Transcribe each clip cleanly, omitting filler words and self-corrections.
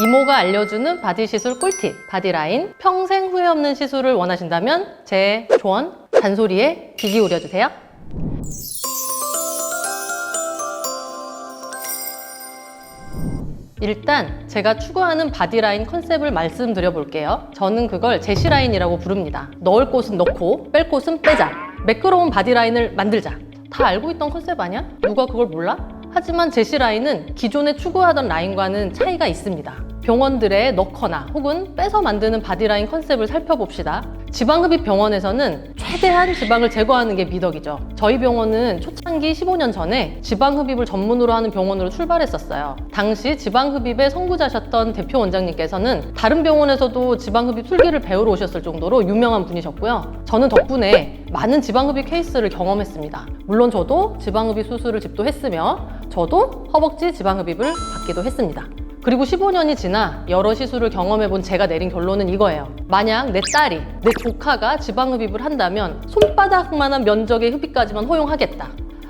이모가 알려주는 바디 시술 꿀팁, 바디라인 평생 후회 없는 시술을 원하신다면 제 조언, 잔소리에 귀 기울여주세요. 일단 제가 추구하는 바디라인 컨셉을 말씀드려 볼게요. 저는 그걸 제시라인이라고 부릅니다. 넣을 곳은 넣고 뺄 곳은 빼자. 매끄러운 바디라인을 만들자. 다 알고 있던 컨셉 아니야? 누가 그걸 몰라? 하지만 제시라인은 기존에 추구하던 라인과는 차이가 있습니다. 병원들에 넣거나 혹은 빼서 만드는 바디라인 컨셉을 살펴봅시다. 지방흡입 병원에서는 최대한 지방을 제거하는 게 미덕이죠. 저희 병원은 초창기 15년 전에 지방흡입을 전문으로 하는 병원으로 출발했었어요. 당시 지방흡입의 선구자셨던 대표 원장님께서는 다른 병원에서도 지방흡입 술기를 배우러 오셨을 정도로 유명한 분이셨고요. 저는 덕분에 많은 지방흡입 케이스를 경험했습니다. 물론 저도 지방흡입 수술을 집도했으며 저도 허벅지 지방흡입을 받기도 했습니다. 그리고 15년이 지나 여러 시술을 경험해본 제가 내린 결론은 이거예요. 만약 내 딸이, 내 조카가 지방흡입을 한다면 손바닥만한 면적의 흡입까지만 허용하겠다.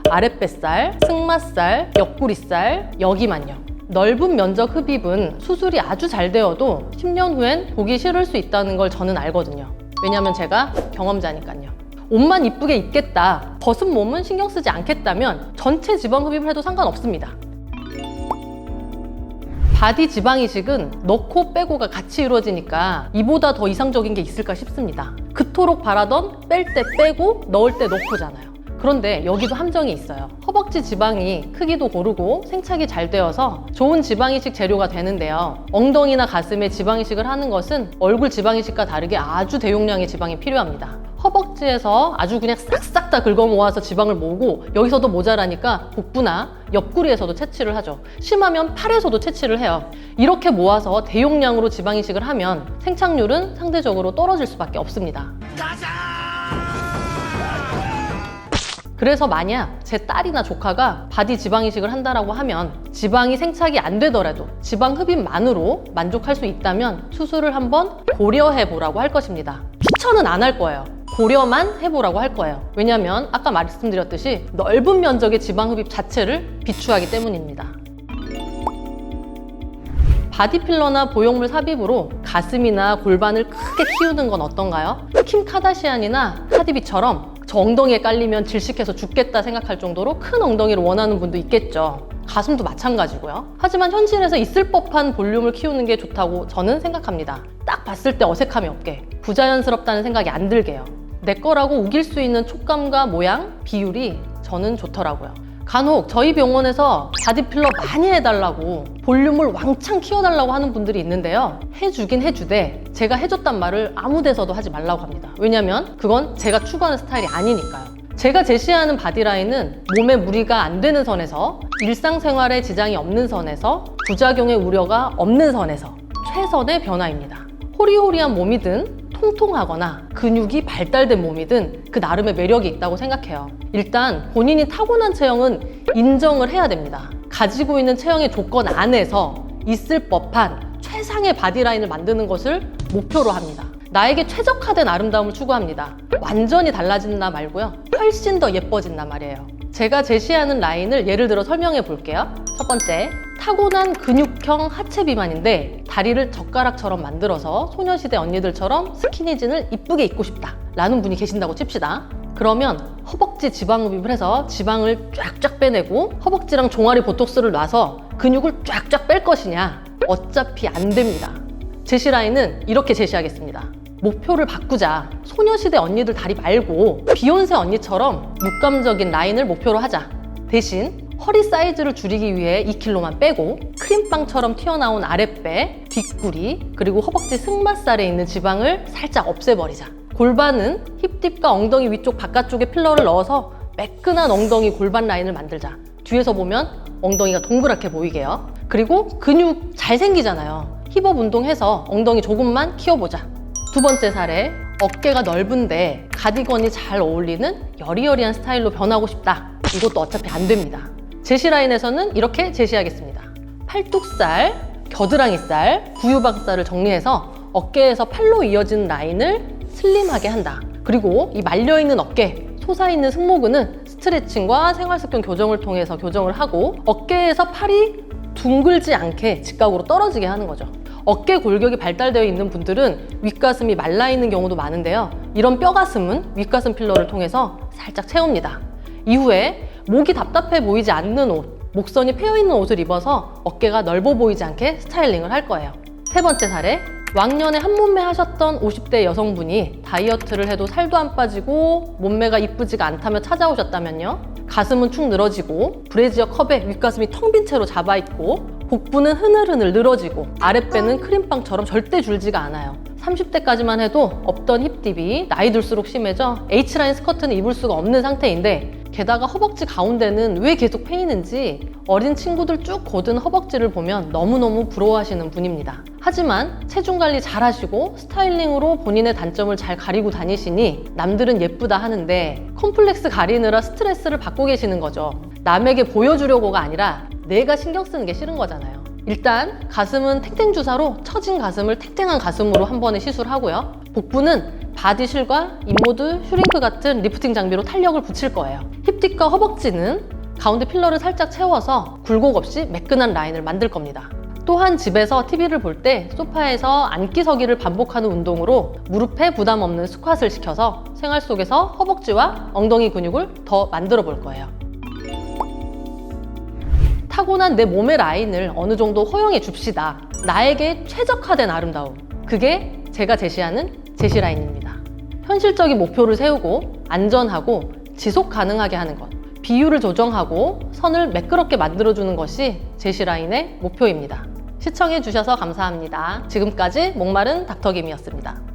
아랫뱃살, 승마살, 옆구리살, 여기만요. 넓은 면적 흡입은 수술이 아주 잘 되어도 10년 후엔 보기 싫을 수 있다는 걸 저는 알거든요. 왜냐면 제가 경험자니까요. 옷만 이쁘게 입겠다, 벗은 몸은 신경 쓰지 않겠다면 전체 지방흡입을 해도 상관없습니다. 바디 지방 이식은 넣고 빼고가 같이 이루어지니까 이보다 더 이상적인 게 있을까 싶습니다. 그토록 바라던 뺄 때 빼고 넣을 때 넣고잖아요. 그런데 여기도 함정이 있어요. 허벅지 지방이 크기도 고르고 생착이 잘 되어서 좋은 지방 이식 재료가 되는데요. 엉덩이나 가슴에 지방 이식을 하는 것은 얼굴 지방 이식과 다르게 아주 대용량의 지방이 필요합니다. 허벅지에서 아주 그냥 싹싹 다 긁어 모아서 지방을 모으고 여기서도 모자라니까 복부나 옆구리에서도 채취를 하죠. 심하면 팔에서도 채취를 해요. 이렇게 모아서 대용량으로 지방 이식을 하면 생착률은 상대적으로 떨어질 수밖에 없습니다. 그래서 만약 제 딸이나 조카가 바디 지방 이식을 한다라고 하면 지방이 생착이 안 되더라도 지방 흡입만으로 만족할 수 있다면 수술을 한번 고려해 보라고 할 것입니다. 추천은 안 할 거예요. 고려만 해보라고 할 거예요. 왜냐면 아까 말씀드렸듯이 넓은 면적의 지방 흡입 자체를 비추하기 때문입니다. 바디필러나 보형물 삽입으로 가슴이나 골반을 크게 키우는 건 어떤가요? 킴 카다시안이나 카디비처럼 저 엉덩이에 깔리면 질식해서 죽겠다 생각할 정도로 큰 엉덩이를 원하는 분도 있겠죠. 가슴도 마찬가지고요. 하지만 현실에서 있을 법한 볼륨을 키우는 게 좋다고 저는 생각합니다. 딱 봤을 때 어색함이 없게, 부자연스럽다는 생각이 안 들게요. 내 거라고 우길 수 있는 촉감과 모양, 비율이 저는 좋더라고요. 간혹 저희 병원에서 바디필러 많이 해달라고 볼륨을 왕창 키워달라고 하는 분들이 있는데요. 해주긴 해주되 제가 해줬단 말을 아무 데서도 하지 말라고 합니다. 왜냐면 그건 제가 추구하는 스타일이 아니니까요. 제가 제시하는 바디라인은 몸에 무리가 안 되는 선에서, 일상생활에 지장이 없는 선에서, 부작용의 우려가 없는 선에서 최선의 변화입니다. 호리호리한 몸이든 통통하거나 근육이 발달된 몸이든 그 나름의 매력이 있다고 생각해요. 일단 본인이 타고난 체형은 인정을 해야 됩니다. 가지고 있는 체형의 조건 안에서 있을 법한 최상의 바디라인을 만드는 것을 목표로 합니다. 나에게 최적화된 아름다움을 추구합니다. 완전히 달라진 나 말고요. 훨씬 더 예뻐진 나 말이에요. 제가 제시하는 라인을 예를 들어 설명해 볼게요. 첫 번째, 타고난 근육형 하체 비만인데 다리를 젓가락처럼 만들어서 소녀시대 언니들처럼 스키니진을 이쁘게 입고 싶다 라는 분이 계신다고 칩시다. 그러면 허벅지 지방흡입을 해서 지방을 쫙쫙 빼내고 허벅지랑 종아리 보톡스를 놔서 근육을 쫙쫙 뺄 것이냐? 어차피 안 됩니다. 제시 라인은 이렇게 제시하겠습니다. 목표를 바꾸자. 소녀시대 언니들 다리 말고 비욘세 언니처럼 육감적인 라인을 목표로 하자. 대신 허리 사이즈를 줄이기 위해 2kg만 빼고 크림빵처럼 튀어나온 아랫배, 뒷구리, 그리고 허벅지 승마살에 있는 지방을 살짝 없애버리자. 골반은 힙딥과 엉덩이 위쪽 바깥쪽에 필러를 넣어서 매끈한 엉덩이 골반 라인을 만들자. 뒤에서 보면 엉덩이가 동그랗게 보이게요. 그리고 근육 잘 생기잖아요. 힙업 운동해서 엉덩이 조금만 키워보자. 두 번째 사례, 어깨가 넓은데 가디건이 잘 어울리는 여리여리한 스타일로 변하고 싶다. 이것도 어차피 안 됩니다. 제시라인에서는 이렇게 제시하겠습니다. 팔뚝살, 겨드랑이살, 구유박살을 정리해서 어깨에서 팔로 이어지는 라인을 슬림하게 한다. 그리고 이 말려있는 어깨, 솟아있는 승모근은 스트레칭과 생활습관 교정을 통해서 교정을 하고 어깨에서 팔이 둥글지 않게 직각으로 떨어지게 하는 거죠. 어깨 골격이 발달되어 있는 분들은 윗가슴이 말라 있는 경우도 많은데요. 이런 뼈가슴은 윗가슴 필러를 통해서 살짝 채웁니다. 이후에 목이 답답해 보이지 않는 옷, 목선이 패여 있는 옷을 입어서 어깨가 넓어 보이지 않게 스타일링을 할 거예요. 세 번째 사례, 왕년에 한 몸매 하셨던 50대 여성분이 다이어트를 해도 살도 안 빠지고 몸매가 이쁘지가 않다며 찾아오셨다면요. 가슴은 축 늘어지고 브래지어 컵에 윗가슴이 텅 빈 채로 잡아있고 복부는 흐늘흐늘 늘어지고 아랫배는 크림빵처럼 절대 줄지가 않아요. 30대까지만 해도 없던 힙딥이 나이 들수록 심해져 H라인 스커트는 입을 수가 없는 상태인데 게다가 허벅지 가운데는 왜 계속 패이는지 어린 친구들 쭉 고든 허벅지를 보면 너무너무 부러워하시는 분입니다. 하지만 체중 관리 잘 하시고 스타일링으로 본인의 단점을 잘 가리고 다니시니 남들은 예쁘다 하는데 컴플렉스 가리느라 스트레스를 받고 계시는 거죠. 남에게 보여주려고가 아니라 내가 신경 쓰는 게 싫은 거잖아요. 일단 가슴은 탱탱 주사로 처진 가슴을 탱탱한 가슴으로 한 번에 시술하고요. 복부는 바디실과 인모드, 슈링크 같은 리프팅 장비로 탄력을 붙일 거예요. 힙딥과 허벅지는 가운데 필러를 살짝 채워서 굴곡 없이 매끈한 라인을 만들 겁니다. 또한 집에서 TV를 볼 때 소파에서 앉기 서기를 반복하는 운동으로 무릎에 부담 없는 스쿼트를 시켜서 생활 속에서 허벅지와 엉덩이 근육을 더 만들어 볼 거예요. 타고난 내 몸의 라인을 어느 정도 허용해 줍시다. 나에게 최적화된 아름다움. 그게 제가 제시하는 제시 라인입니다. 현실적인 목표를 세우고 안전하고 지속 가능하게 하는 것. 비율을 조정하고 선을 매끄럽게 만들어주는 것이 제시 라인의 목표입니다. 시청해 주셔서 감사합니다. 지금까지 목마른 닥터김이었습니다.